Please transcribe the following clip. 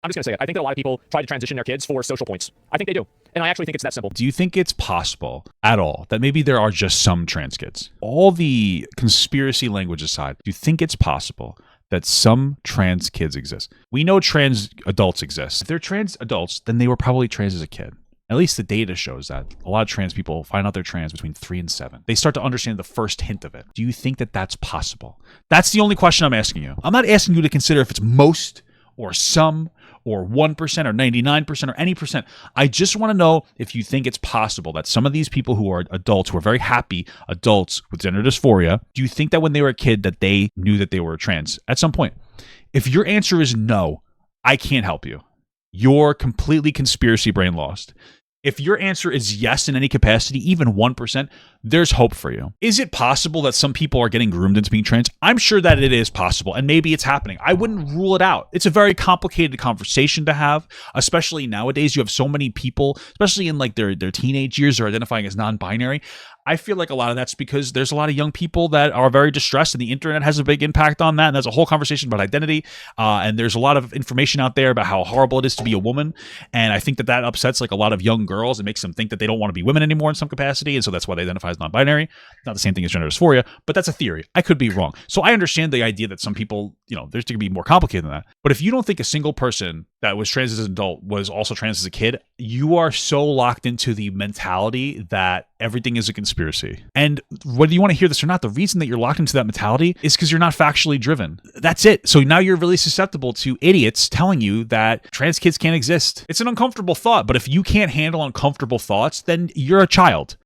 I'm just going to say it. I think that a lot of people try to transition their kids for social points. I think they do. And I actually think it's that simple. Do you think it's possible at all that maybe there are just some trans kids? All the conspiracy language aside, do you think it's possible that some trans kids exist? We know trans adults exist. If they're trans adults, then they were probably trans as a kid. At least the data shows that a lot of trans people find out they're trans between 3 and 7. They start to understand the first hint of it. Do you think that that's possible? That's the only question I'm asking you. I'm not asking you to consider if it's most or some or 1% or 99% or any percent. I just want to know if you think it's possible that some of these people who are adults, who are very happy adults with gender dysphoria, do you think that when they were a kid that they knew that they were trans at some point? If your answer is no, I can't help you. You're completely conspiracy brain lost. If your answer is yes in any capacity, even 1%, there's hope for you. Is it possible that some people are getting groomed into being trans? I'm sure that it is possible, and maybe it's happening. I wouldn't rule it out. It's a very complicated conversation to have, especially nowadays. You have so many people, especially in like their teenage years, are identifying as non-binary. I feel like a lot of that's because there's a lot of young people that are very distressed, and the internet has a big impact on that. And there's a whole conversation about identity. And there's a lot of information out there about how horrible it is to be a woman. And I think that upsets like a lot of young girls and makes them think that they don't want to be women anymore in some capacity. And so that's why they identify as non-binary. Not the same thing as gender dysphoria, but that's a theory. I could be wrong. So I understand the idea that some people, there's going to be more complicated than that. But if you don't think a single person that was trans as an adult was also trans as a kid, you are so locked into the mentality that everything is a conspiracy. And whether you want to hear this or not, the reason that you're locked into that mentality is because you're not factually driven. That's it. So now you're really susceptible to idiots telling you that trans kids can't exist. It's an uncomfortable thought, but if you can't handle uncomfortable thoughts, then you're a child.